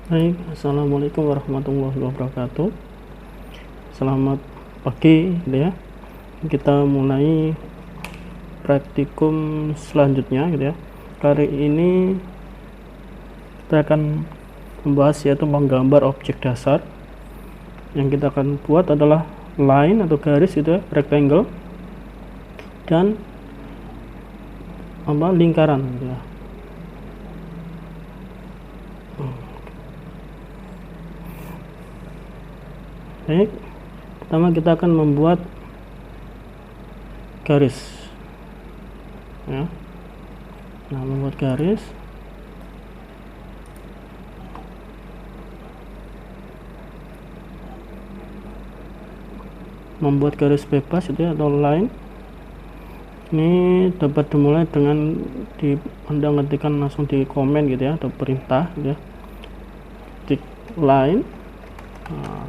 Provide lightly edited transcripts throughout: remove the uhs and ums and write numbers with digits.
Baik, assalamualaikum warahmatullahi wabarakatuh. Selamat pagi, gitu ya. Kita mulai praktikum selanjutnya, gitu ya. Kali ini kita akan membahas yaitu menggambar objek dasar. Yang kita akan buat adalah line atau garis, gitu ya, rectangle dan lingkaran, gitu ya. Baik, pertama kita akan membuat garis ya. Nah, membuat garis bebas itu ya, atau line. Ini dapat dimulai dengan Anda ngetikkan langsung di komen gitu ya, atau perintah gitu ya, titik line. Nah,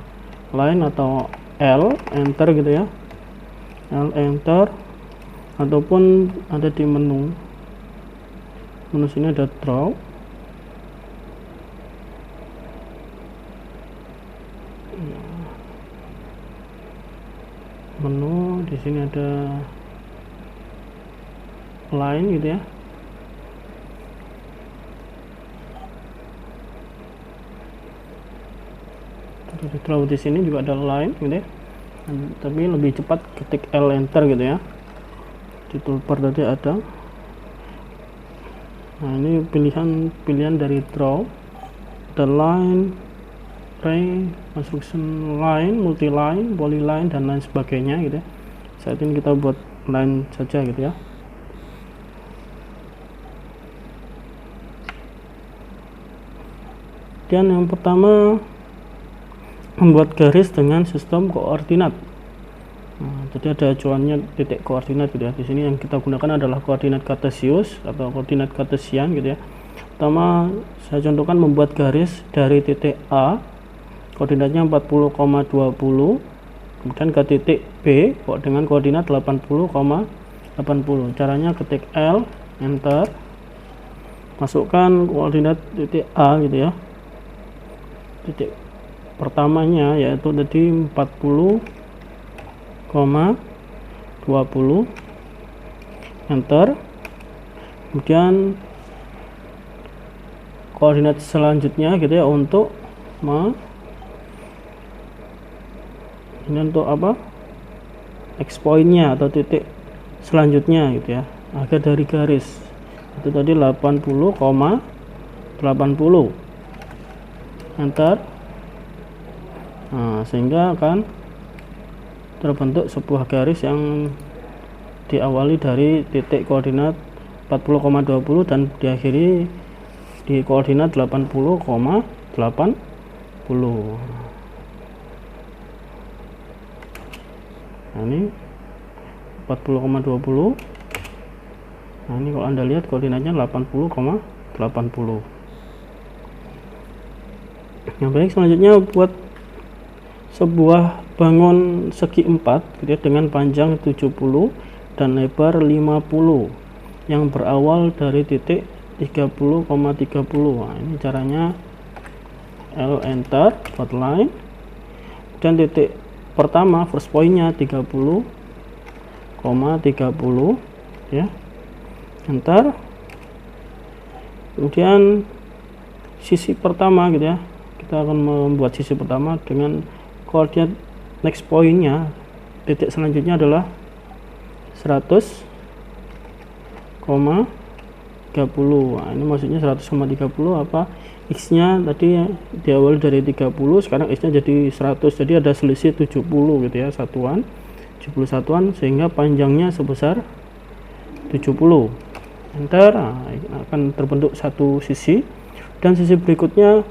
line atau L enter gitu ya, L enter, ataupun ada di menu sini ada draw. Menu di sini ada line gitu ya. Draw di sini juga ada line gitu ya. Tapi lebih cepat ketik L enter gitu ya. Di toolbar tadi ada. Nah, ini pilihan dari draw, ada line, ray, construction line, multi line, polyline, dan lain sebagainya gitu ya. Saat ini kita buat line saja gitu ya. Dan yang pertama, membuat garis dengan sistem koordinat. Nah, jadi ada acuannya titik koordinat gitu ya. Di sini yang kita gunakan adalah koordinat kartesius atau koordinat kartesian gitu ya. Pertama, saya contohkan membuat garis dari titik A, koordinatnya 40,20, kemudian ke titik B dengan koordinat 80,80. Caranya ketik L enter, masukkan koordinat titik A gitu ya, titik pertamanya yaitu tadi 40,20, enter. Kemudian koordinat selanjutnya gitu ya, untuk ini untuk apa, X pointnya atau titik selanjutnya gitu ya, akhir dari garis itu tadi 80,80, enter. Nah, sehingga akan terbentuk sebuah garis yang diawali dari titik koordinat 40,20 dan diakhiri di koordinat 80,80. Nah, ini 40,20. Nah, ini kalau Anda lihat koordinatnya 80,80. Yang baik, selanjutnya buat sebuah bangun segi 4 gitu ya, dengan panjang 70 dan lebar 50 yang berawal dari titik 30,30. Nah, ini caranya L enter, buat line, dan titik pertama first pointnya 30,30 ya, enter. Kemudian sisi pertama gitu ya, kita akan membuat sisi pertama dengan koordinat next pointnya, titik selanjutnya adalah 100,30. Nah, ini maksudnya 100,30 apa, X nya tadi diawali dari 30, sekarang X nya jadi 100, jadi ada selisih 70 gitu ya, 70 satuan, sehingga panjangnya sebesar 70, enter. Nah, akan terbentuk satu sisi, dan sisi berikutnya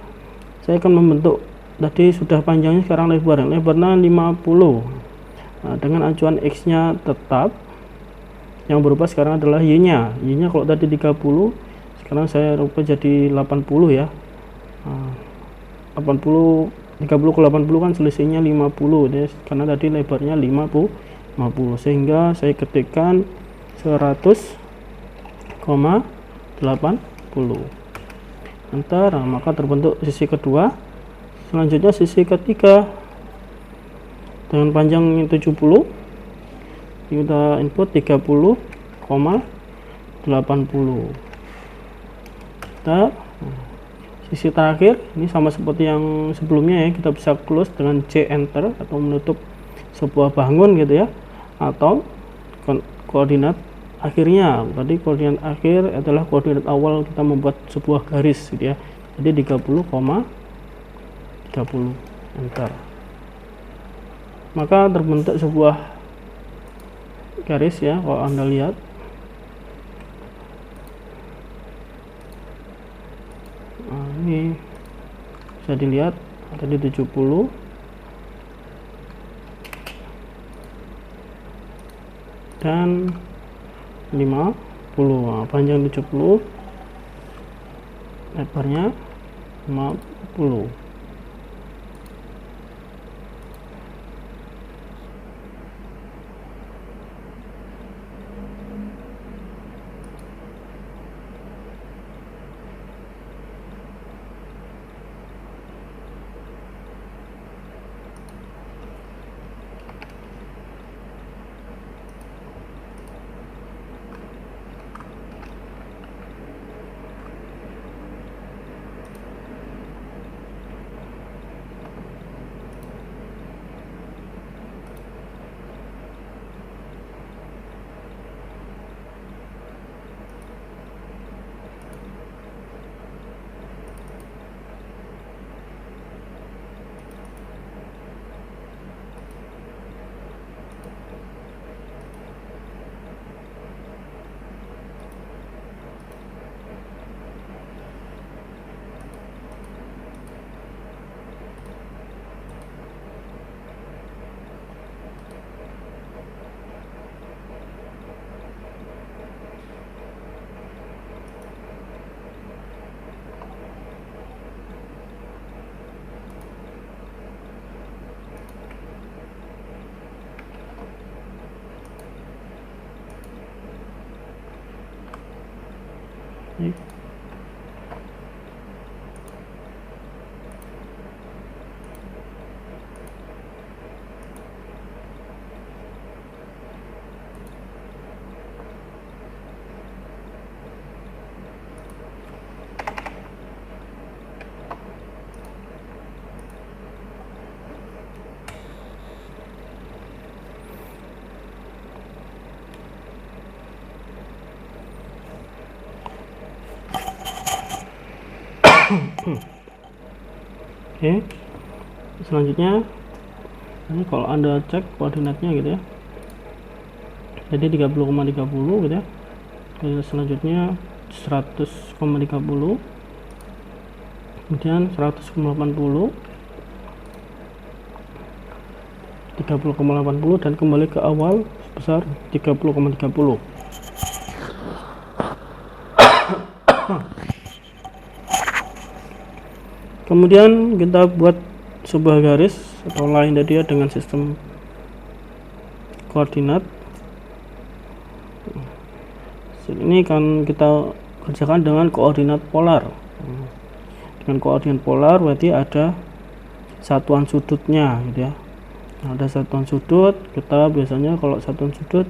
saya akan membentuk tadi sudah panjangnya, sekarang lebarnya 50. Nah, dengan acuan X nya tetap, yang berubah sekarang adalah Y nya. Y nya kalau tadi 30, sekarang saya rubah jadi 80 ya. Nah, 80, 30 ke 80 kan selisihnya 50 ya, karena tadi lebarnya 50, sehingga saya ketikkan 100,80. enter. Nah, maka terbentuk sisi kedua. Selanjutnya sisi ketiga dengan panjang 70, kita input 30,80. Kita sisi terakhir ini sama seperti yang sebelumnya ya, kita bisa close dengan C enter atau menutup sebuah bangun gitu ya, atau koordinat akhirnya. Tadi koordinat akhir adalah koordinat awal kita membuat sebuah garis gitu ya, jadi 30,30 enter. Maka terbentuk sebuah garis ya, kalau Anda lihat. Nah, ini bisa dilihat tadi 70 dan 50. Nah, panjang 70, lebarnya 50. Oke, selanjutnya ini kalau Anda cek koordinatnya gitu ya, jadi 30,30 gitu ya. Dan selanjutnya 100,30, kemudian 100,80, 30,80, dan kembali ke awal sebesar 30,30. Kemudian kita buat sebuah garis atau line tadi ya dengan sistem koordinat. Ini kan kita kerjakan dengan koordinat polar. Dengan koordinat polar berarti ada satuan sudutnya gitu ya. Nah, ada satuan sudut, kita biasanya kalau satuan sudut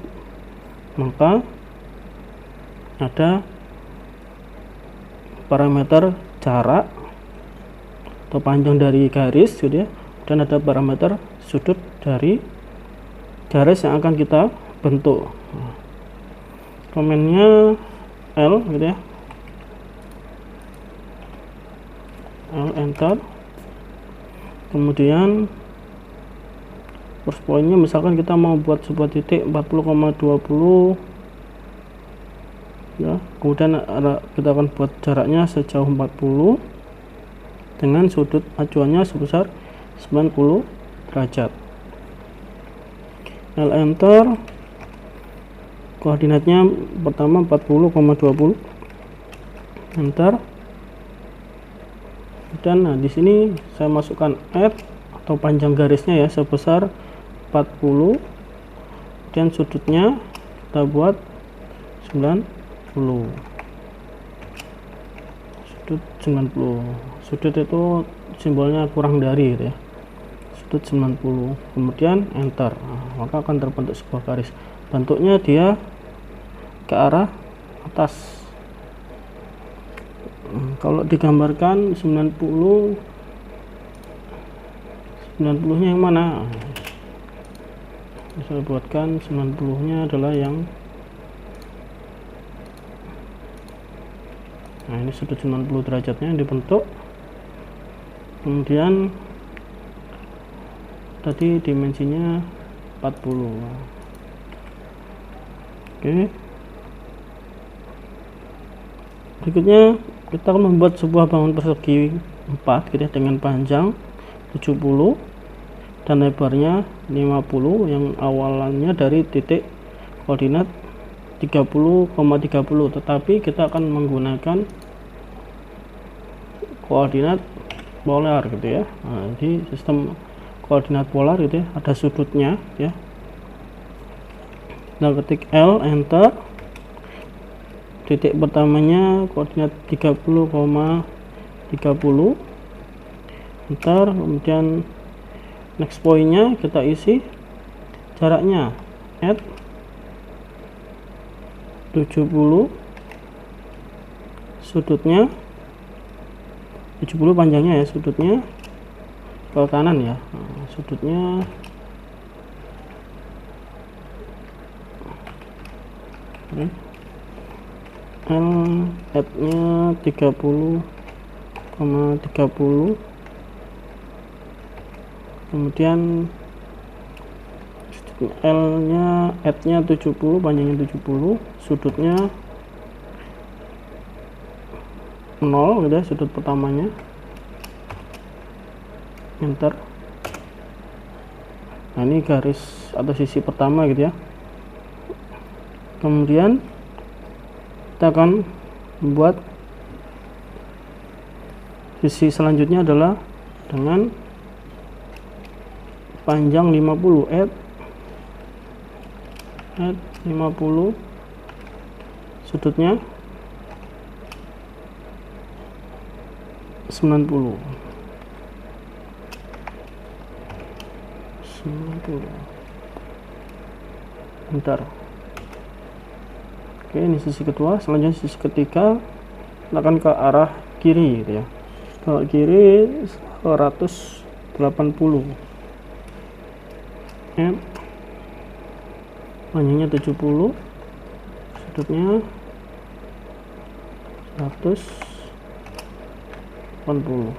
maka ada parameter jarak atau panjang dari garis gitu ya, dan ada parameter sudut dari garis yang akan kita bentuk. Nah, komennya L gitu ya, L enter. Kemudian first pointnya misalkan kita mau buat sebuah titik 40,20 ya, kemudian kita akan buat jaraknya sejauh 40 dengan sudut acuannya sebesar 90 derajat. L enter. Koordinatnya pertama 40,20, enter. Dan nah di sini saya masukkan add atau panjang garisnya ya sebesar 40, dan sudutnya kita buat 90. sudut 90. Sudut itu simbolnya kurang dari gitu ya, sudut 90, kemudian enter. Nah, maka akan terbentuk sebuah garis, bentuknya dia ke arah atas. Kalau digambarkan 90 nya yang mana? Saya buatkan 90 nya adalah yang nah, ini sudut 90 derajatnya yang dibentuk. Kemudian tadi dimensinya 40. Oke, berikutnya kita akan membuat sebuah bangun persegi 4 gitu ya, dengan panjang 70 dan lebarnya 50, yang awalannya dari titik koordinat 30,30, tetapi kita akan menggunakan koordinat polar gitu ya. Nah, di sistem koordinat polar gitu ya, ada sudutnya ya. Nah, ketik L, enter. Titik pertamanya koordinat 30,30, enter. Kemudian next pointnya kita isi jaraknya add 70, sudutnya 70 panjangnya ya, sudutnya ke kanan ya. Nah, sudutnya L, add nya 30,30, kemudian L nya add nya 70, panjangnya 70, sudutnya 0 gitu ya, sudut pertamanya, enter. Nah, ini garis atau sisi pertama gitu ya. Kemudian kita akan membuat sisi selanjutnya adalah dengan panjang 50, add 50, sudutnya 90. Bentar. Oke, ini sisi kedua. Selanjutnya sisi ketiga kita akan ke arah kiri gitu ya. Ke kiri 180. Panjangnya 70, sudutnya 180.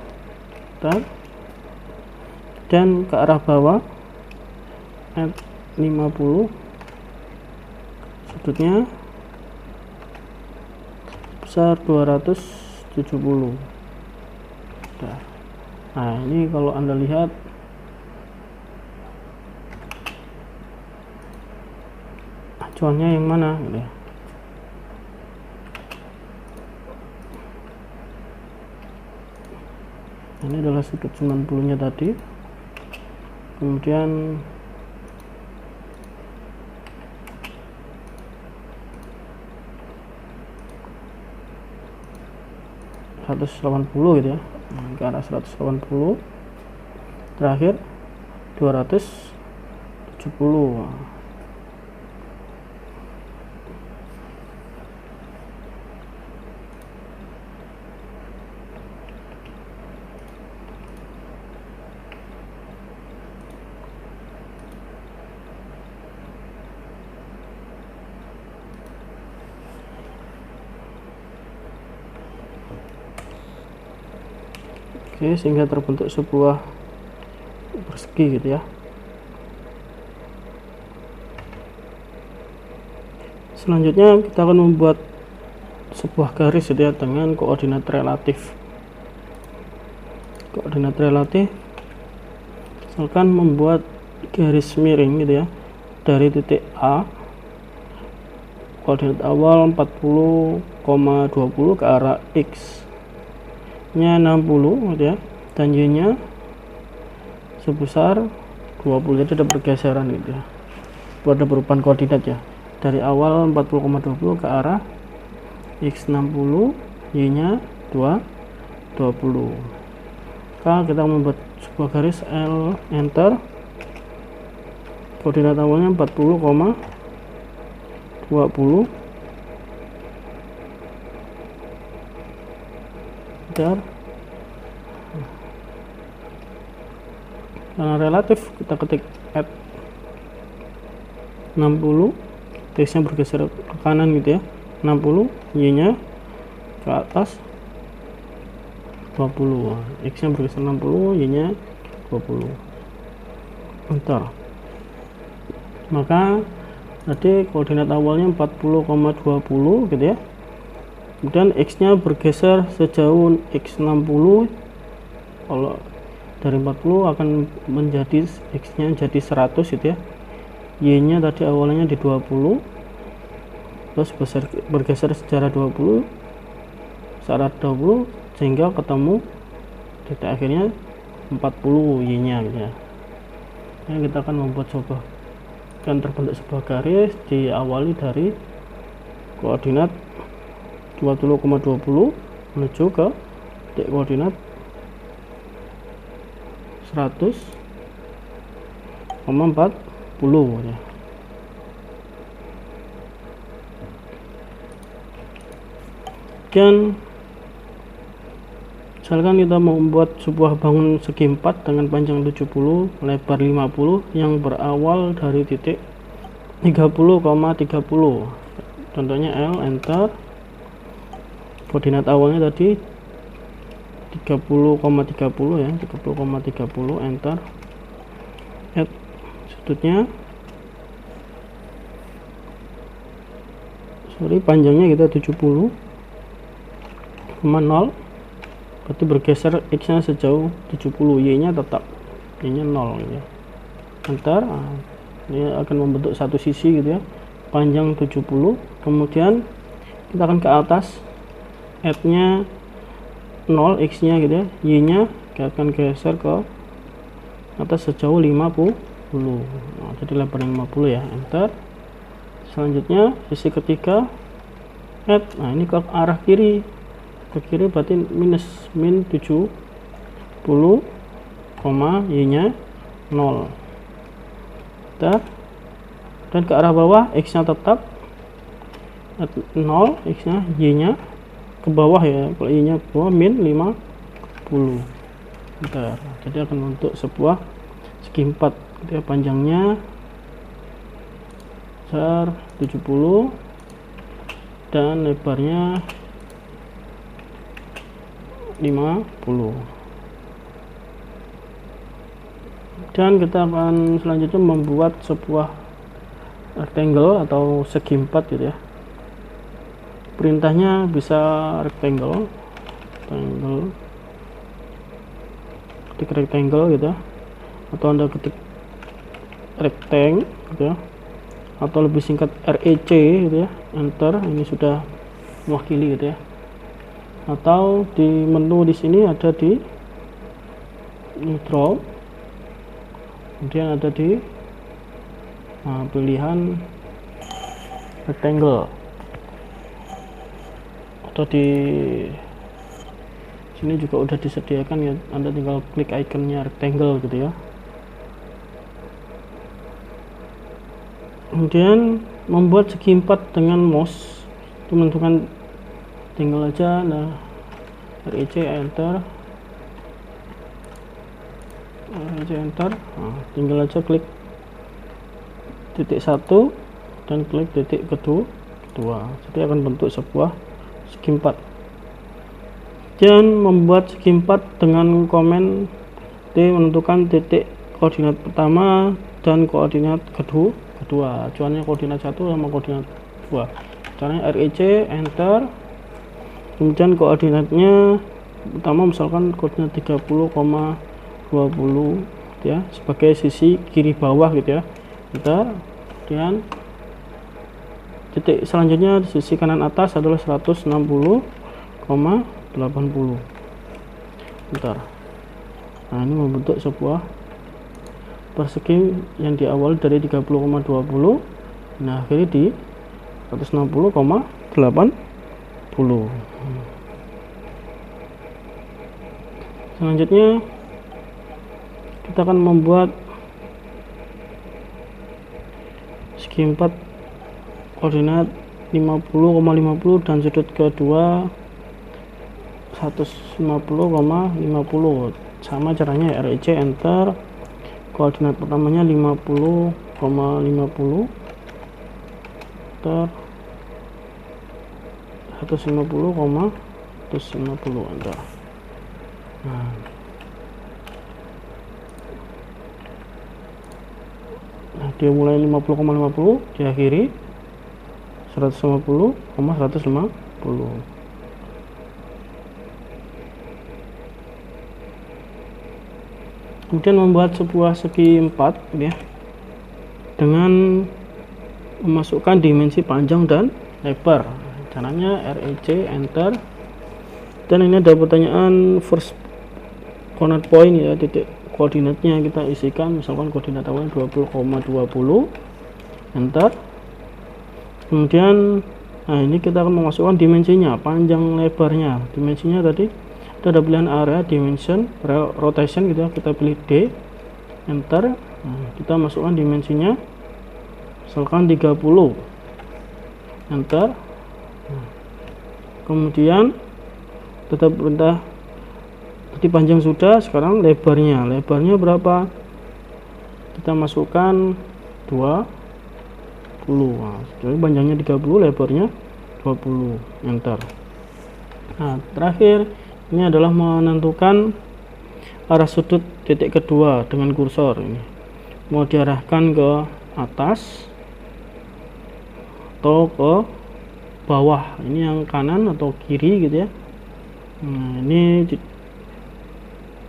Dan ke arah bawah add 50, sudutnya besar 270. Nah, ini kalau Anda lihat acuannya yang mana gitu ya. Ini adalah sudut 90 nya tadi, kemudian gitu ya, ke arah 180, terakhir 270. Oke, sehingga terbentuk sebuah persegi gitu ya. Selanjutnya kita akan membuat sebuah garis gitu ya, dengan koordinat relatif. Koordinat relatif, misalkan membuat garis miring gitu ya, dari titik A, koordinat awal 40,20 ke arah X nya 60 gitu ya, dan Y nya sebesar 20. Jadi ada pergeseran gitu ya, ada perubahan koordinat ya, dari awal 40,20 ke arah X 60, Y nya 20. 20. Maka kita membuat sebuah garis L, enter. Koordinat awalnya 40,20, enter. Karena relatif kita ketik add 60, teksnya bergeser ke kanan gitu ya, 60, y nya ke atas 20, x nya bergeser 60, y nya 20, enter. Maka tadi koordinat awalnya 40,20 gitu ya, kemudian x nya bergeser sejauh x 60, kalau dari 40 akan menjadi x nya jadi 100 gitu ya, y nya tadi awalnya di 20, terus bergeser secara 20 sehingga ketemu titik akhirnya 40 y nya gitu ya. Nah, kita akan membuat terbentuk sebuah garis diawali dari koordinat 20,20 menuju ke titik koordinat 100,40 ya. Dan misalkan kita membuat sebuah bangun segi 4 dengan panjang 70, lebar 50 yang berawal dari titik 30,30. Contohnya L, enter. Koordinat awalnya tadi 30,30 ya, 30,30, enter. Add sudutnya, panjangnya kita 70,0, berarti bergeser x nya sejauh 70, y nya tetap, y nya 0 ya. Enter. Ini akan membentuk satu sisi gitu ya, panjang 70. Kemudian kita akan ke atas, add nya 0, x nya gitu ya, y nya kita akan geser ke atas sejauh 50. Nah, jadi lebar 50 ya, enter. Selanjutnya sisi ketiga, add, nah ini ke arah kiri, berarti min 70, y nya 0, enter. Dan ke arah bawah, x nya tetap 0, x nya, y nya ke bawah ya, kalau y nya ke bawah min 50, enter. Jadi akan membentuk sebuah segi 4 dia, panjangnya besar 70 dan lebarnya 50. Dan kita akan selanjutnya membuat sebuah rectangle atau segi 4 gitu ya. Perintahnya bisa rectangle, ketik rectangle gitu ya, atau Anda ketik rectangle gitu ya, atau lebih singkat REC gitu ya, enter. Ini sudah mewakili gitu ya. Atau di menu di sini ada di draw, kemudian ada di pilihan rectangle, atau di sini juga udah disediakan ya, Anda tinggal klik ikonnya rectangle gitu ya. Kemudian membuat segi 4 dengan mouse, itu menentukan, tinggal aja REC, enter, enter. Nah, tinggal aja klik titik 1 dan klik titik kedua, jadi akan bentuk sebuah segi 4. Dan membuat segi 4 dengan komen T, menentukan titik koordinat pertama dan koordinat kedua, acuannya koordinat 1 sama koordinat 2. Caranya REC, enter. Kemudian koordinatnya pertama misalkan koordinat 30,20 ya, sebagai sisi kiri bawah gitu ya, enter. Kemudian titik selanjutnya di sisi kanan atas adalah 160,80, enter. Nah, ini membentuk sebuah persegi yang diawali dari 30,20, nah akhirnya di 160,80. Selanjutnya kita akan membuat segi 4 koordinat 50,50 dan sudut kedua 150,50. Sama caranya REC, enter. Koordinat pertamanya 50,50 enter, 150,150 enter. Nah, dia mulai 50,50, diakhiri 150,150. Kemudian membuat sebuah segi 4 ya, dengan memasukkan dimensi panjang dan lebar. Caranya REC, enter. Dan ini ada pertanyaan first coordinate point ya, titik koordinatnya kita isikan, misalkan koordinat awalnya 20,20, enter. Kemudian nah ini kita akan memasukkan dimensinya, panjang lebarnya. Dimensinya tadi kita ada pilihan area, dimension, rotation gitu ya, kita pilih D, enter. Nah, kita masukkan dimensinya misalkan 30, enter. Nah, kemudian tetap perintah tadi panjang sudah, sekarang lebarnya berapa, kita masukkan 20. Nah, jadi panjangnya 30, lebarnya 20, enter. Nah, terakhir ini adalah menentukan arah sudut titik kedua dengan kursor. Ini mau diarahkan ke atas atau ke bawah, ini yang kanan atau kiri gitu ya. Nah, ini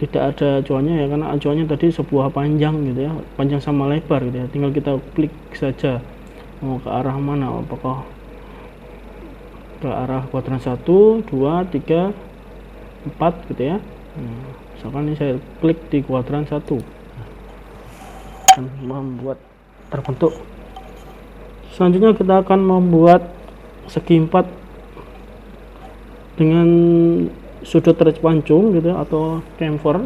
tidak ada acuannya ya, karena acuannya tadi sebuah panjang gitu ya, panjang sama lebar gitu ya, tinggal kita klik saja mau ke arah mana, apakah ke arah kuadran 1, 2, 3, 4 gitu ya. Nah, misalkan ini saya klik di kuadran 1 dan membuat terbentuk. Selanjutnya kita akan membuat segi 4 dengan sudut terpancung gitu ya, atau chamfer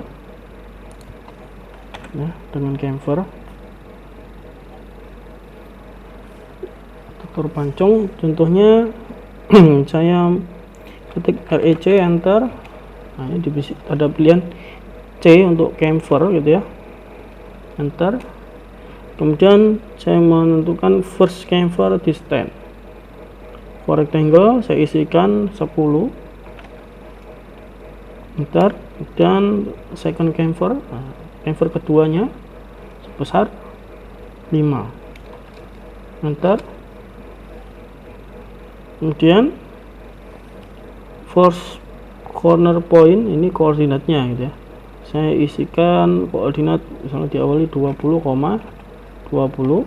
ya, dengan chamfer terpancung. Contohnya saya ketik REC, enter. Nah, ini ada pilihan C untuk chamfer gitu ya, enter. Kemudian saya menentukan first chamfer distance for rectangle, saya isikan 10, enter. Dan second chamfer, chamfer keduanya sebesar 5, enter. Kemudian first corner point, ini koordinatnya gitu ya, saya isikan koordinat misalnya diawali 20,20,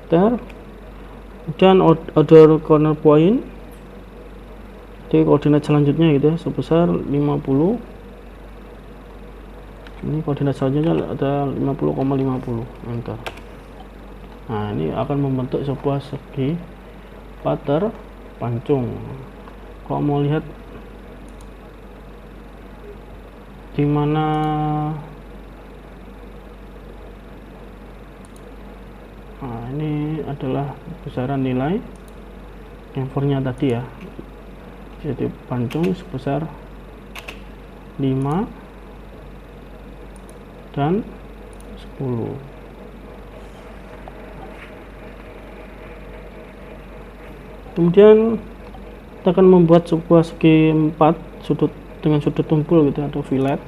enter. Kemudian other corner point, jadi koordinat selanjutnya gitu ya, sebesar 50. Ini koordinat selanjutnya ada 50,50, enter. Nah, ini akan membentuk sebuah segi terpancung. Kalau mau lihat di mana nah, ini adalah besaran nilai chamfernya tadi ya, jadi pancung sebesar 5 dan 10. Kemudian kita akan membuat sebuah segi 4 sudut dengan sudut tumpul gitu atau fillet.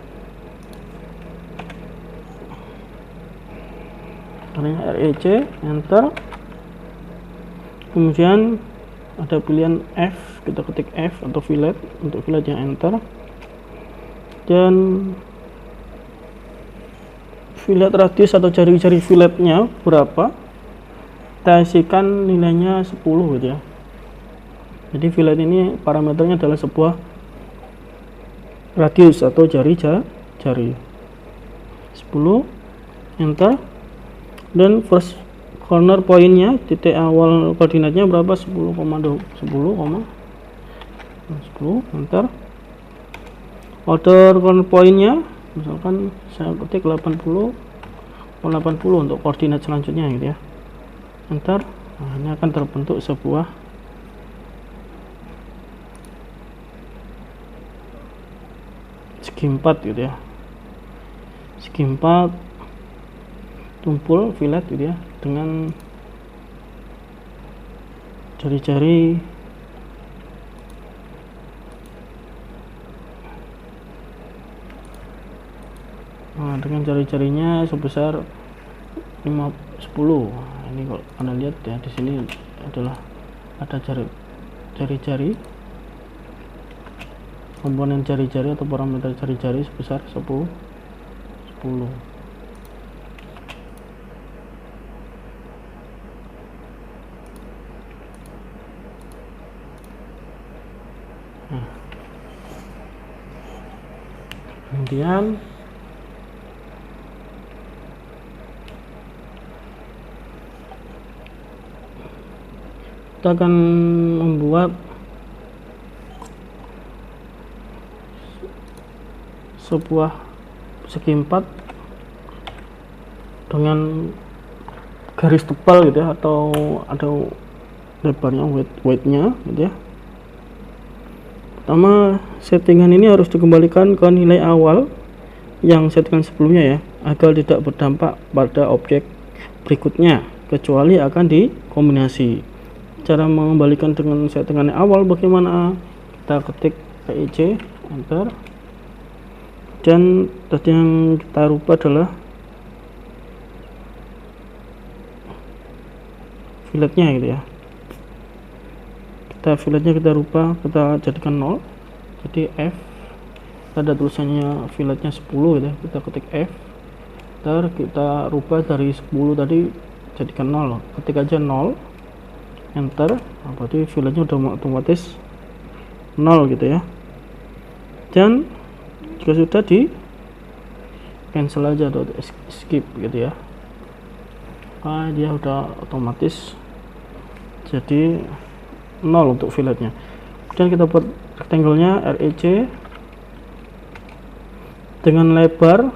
Caranya REC, enter. Kemudian ada pilihan F, kita ketik F atau fillet, untuk fillet yang enter. Dan fillet radius atau jari-jari filletnya berapa, kita isikan nilainya 10 gitu ya. Jadi fillet ini parameternya adalah sebuah radius atau jari 10, enter. Dan first corner pointnya, titik awal koordinatnya berapa, 10, enter. order pointnya misalkan saya ketik 80 untuk koordinat selanjutnya gitu ya, enter. Nah, ini akan terbentuk sebuah segi 4 gitu ya, segi 4 tumpul fillet gitu ya, dengan jari-jari dengan jari-jarinya sebesar 10. Nah, ini kalau Anda lihat ya, di sini adalah ada jari-jari, komponen jari-jari atau parameter jari-jari sebesar 10. Nah, kemudian kita akan membuat sebuah segi 4 dengan garis tebal gitu ya, atau ada lebarnya, weightnya gitu ya. Pertama, settingan ini harus dikembalikan ke nilai awal yang settingan sebelumnya ya, agar tidak berdampak pada objek berikutnya kecuali akan dikombinasi. Cara mengembalikan dengan settingan awal bagaimana? Kita ketik PIC, enter, dan tadi yang kita rubah adalah filletnya gitu ya. Filletnya kita rubah, kita jadikan 0, jadi F. Ada tulisannya filletnya 10 gitu ya, kita ketik F, kita rubah dari 10 tadi jadikan 0, ketik aja 0, enter. Nah, berarti filletnya udah otomatis 0 gitu ya. Dan jika sudah, di cancel aja atau skip gitu ya. Nah, dia udah otomatis jadi 0 untuk filletnya. Kemudian kita buat rectangle-nya REC dengan lebar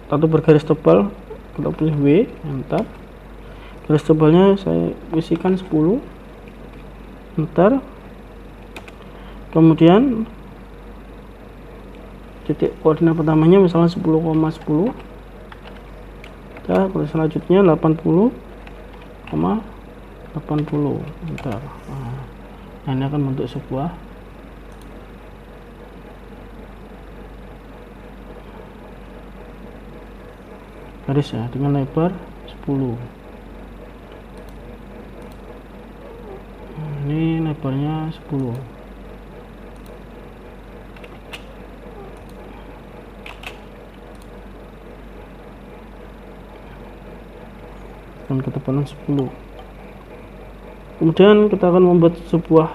atau bergaris tebal, kita pilih W, enter. Garis tebalnya saya isikan 10, enter. Kemudian titik koordinat pertamanya misalnya 10,10, kita selanjutnya 80,80, enter. Nah, ini akan bentuk sebuah garis ya, dengan lebar 10. Nah, ini lebarnya 10. Dan ketebalan 10. Kemudian kita akan membuat sebuah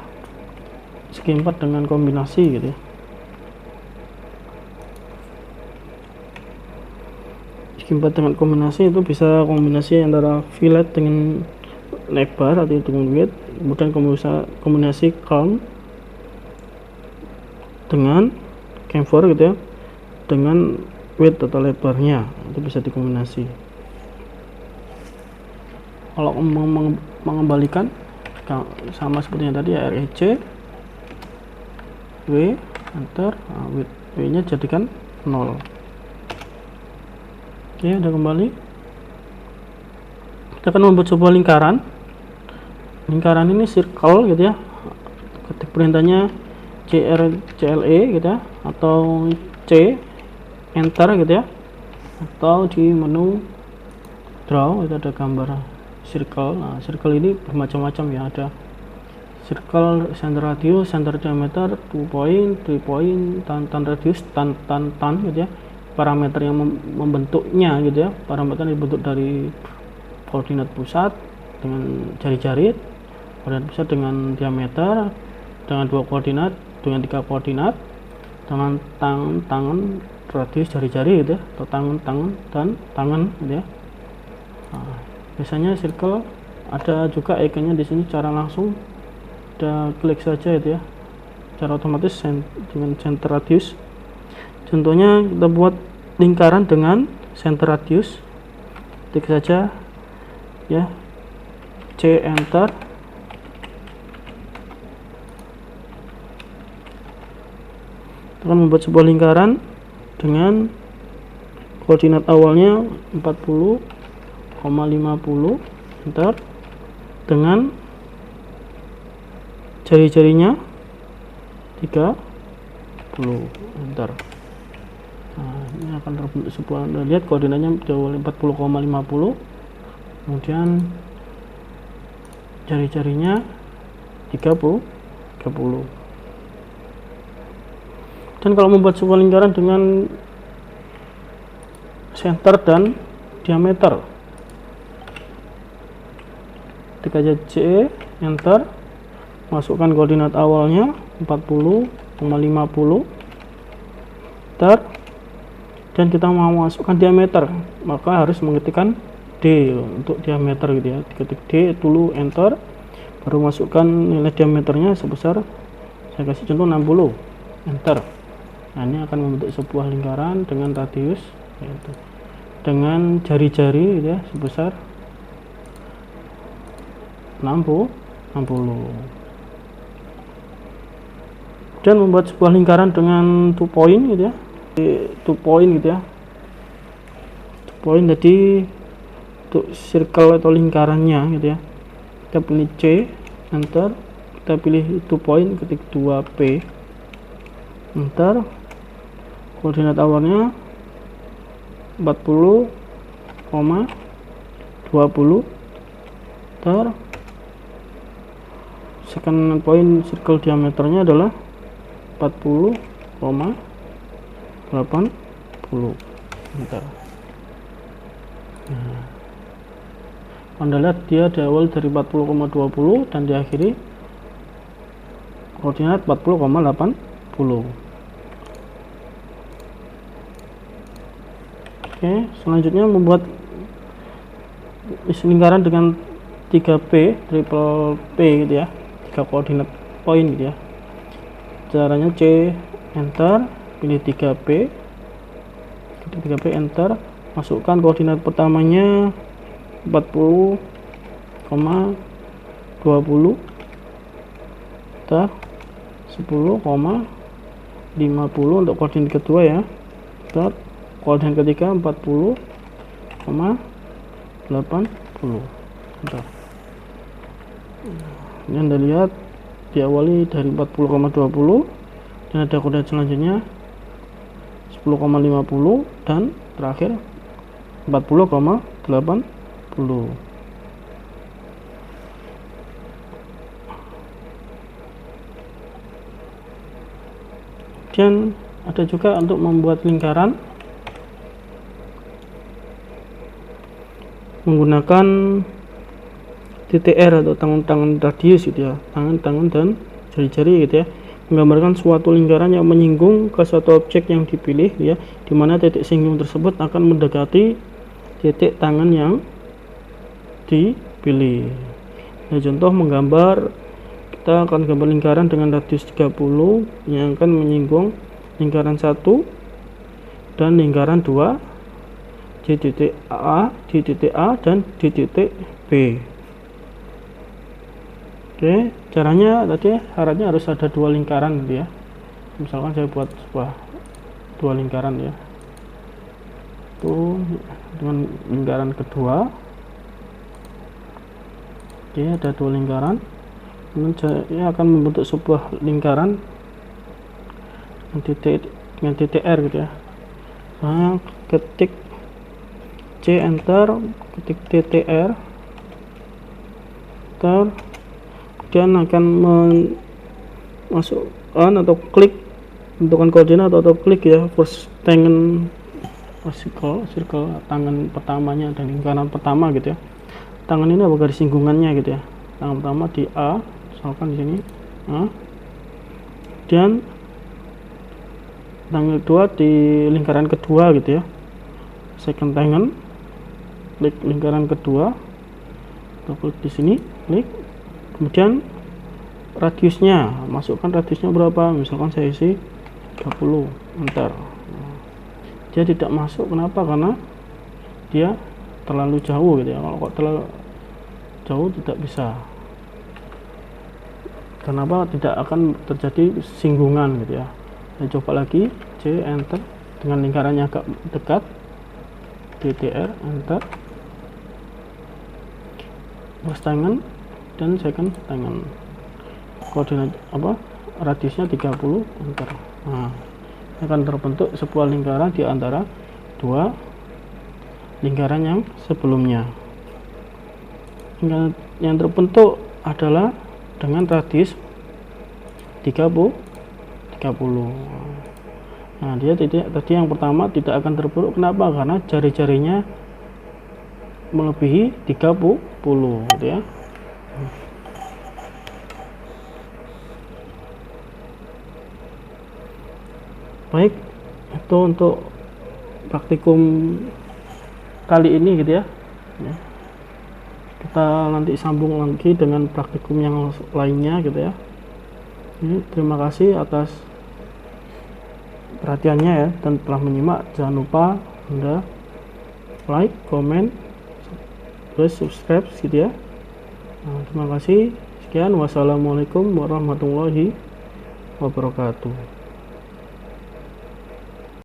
segi 4 dengan kombinasi gitu ya. Segi 4 dengan kombinasi itu bisa kombinasi antara fillet dengan lebar atau dengan width, kemudian kombinasi count dengan chamfer gitu ya, dengan width atau lebarnya, itu bisa dikombinasi. Kalau mengembalikan sama seperti yang tadi ya, REC W, enter. Nah, width W nya jadikan 0. Oke, udah kembali. Kita akan membuat sebuah lingkaran ini circle gitu ya, ketik perintahnya CLE gitu ya, atau C, enter gitu ya, atau di menu draw itu ada gambar circle. Nah, circle ini bermacam-macam ya, ada circle center radius, center diameter, 2 point, 3 point, tan radius, tan gitu ya, parameter yang membentuknya gitu ya. Parameter yang dibentuk dari koordinat pusat dengan jari-jari, koordinat pusat dengan diameter, dengan 2 koordinat, dengan 3 koordinat, dengan tangan radius jari-jari gitu ya, atau tangan dan tangan gitu ya. Nah, biasanya circle ada juga ikonnya di sini secara langsung, ada klik saja itu ya, secara otomatis dengan center radius. Contohnya kita buat lingkaran dengan center radius, ketik saja ya, C, enter. Kita akan membuat sebuah lingkaran dengan koordinat awalnya 40,50, enter, dengan jari-jarinya 30, enter. Nah, ini akan terbentuk sebuah, Anda lihat koordinatnya diawali 40,50, kemudian jari-jarinya 30. Dan kalau membuat sebuah lingkaran dengan center dan diameter, ketik aja C, enter, masukkan koordinat awalnya 40,50, enter, dan kita mau masukkan diameter, maka harus mengetikkan D untuk diameter gitu ya, ketik D dulu, enter, baru masukkan nilai diameternya sebesar, saya kasih contoh 60, enter. Nah, ini akan membentuk sebuah lingkaran dengan radius, yaitu dengan jari-jari gitu ya, sebesar 60. Dan membuat sebuah lingkaran dengan 2 point gitu ya, 2 point gitu ya, 2 point. Jadi untuk circle atau lingkarannya gitu ya, kita pilih C, enter, kita pilih 2 point, ketik 2P, enter, koordinat awalnya 40,20, enter, second point circle diameternya adalah 40,80, enter. Nah, Anda lihat dia diawali dari 40,20 dan diakhiri koordinat 40,80. Oke, selanjutnya membuat lingkaran dengan 3P, triple P gitu ya, 3 koordinat point gitu ya. Caranya C, enter, pilih 3P, ketik 3P, enter, masukkan koordinat pertamanya 40,20, enter, 10,50 untuk koordinat kedua ya, enter, koordinat ketiga 40,80, enter. Ini Anda lihat diawali dari 40,20 dan ada koordinat selanjutnya 10,50 dan terakhir 40,80. Dan ada juga untuk membuat lingkaran menggunakan TTR atau tangan-tangan radius gitu ya, tangan-tangan dan jari-jari gitu ya, menggambarkan suatu lingkaran yang menyinggung ke suatu objek yang dipilih ya, dimana titik singgung tersebut akan mendekati titik tangan yang dipilih. Nah, contoh menggambar, kita akan gambar lingkaran dengan radius 30 yang akan menyinggung lingkaran 1 dan lingkaran 2 di titik A, dan di titik B. Oke, caranya tadi syaratnya harus ada 2 lingkaran gitu ya. Misalkan saya buat sebuah 2 lingkaran ya, itu dengan lingkaran kedua. Oke, ada 2 lingkaran, kemudian saya akan membentuk sebuah lingkaran dengan titik R gitu ya. Nah, ketik C, enter, ketik TTR, enter, kemudian akan masukkan atau klik bentukan koordinat atau klik ya, first tangan circle tangan pertamanya dan lingkaran pertama gitu ya. Tangan ini apa garis singgungannya gitu ya. Tangan pertama di A, misalkan di sini A, dan tangan kedua di lingkaran kedua gitu ya, second tangan, klik lingkaran kedua, atau klik di sini, klik, kemudian radiusnya, masukkan radiusnya berapa, misalkan saya isi 30, enter. dia tidak masuk. Kenapa? Karena dia terlalu jauh gitu ya. Kalau kok terlalu jauh tidak bisa. Kenapa? Tidak akan terjadi singgungan gitu ya. Saya coba lagi, C, enter, dengan lingkarannya agak dekat, DTR, enter, first tangan dan second tangan, koordinat radiusnya 30, enter. Nah, akan terbentuk sebuah lingkaran di antara dua lingkaran yang sebelumnya. Yang terbentuk adalah dengan radius 30. Nah, dia tadi yang pertama tidak akan terbentuk. Kenapa? Karena jari-jarinya melebihi 30 gitu ya. Baik, itu untuk praktikum kali ini gitu ya. Kita nanti sambung lagi dengan praktikum yang lainnya gitu ya. Terima kasih atas perhatiannya ya, dan telah menyimak. Jangan lupa Anda like, comment, terus subscribe gitu ya. Nah, terima kasih. Sekian, wassalamualaikum warahmatullahi wabarakatuh.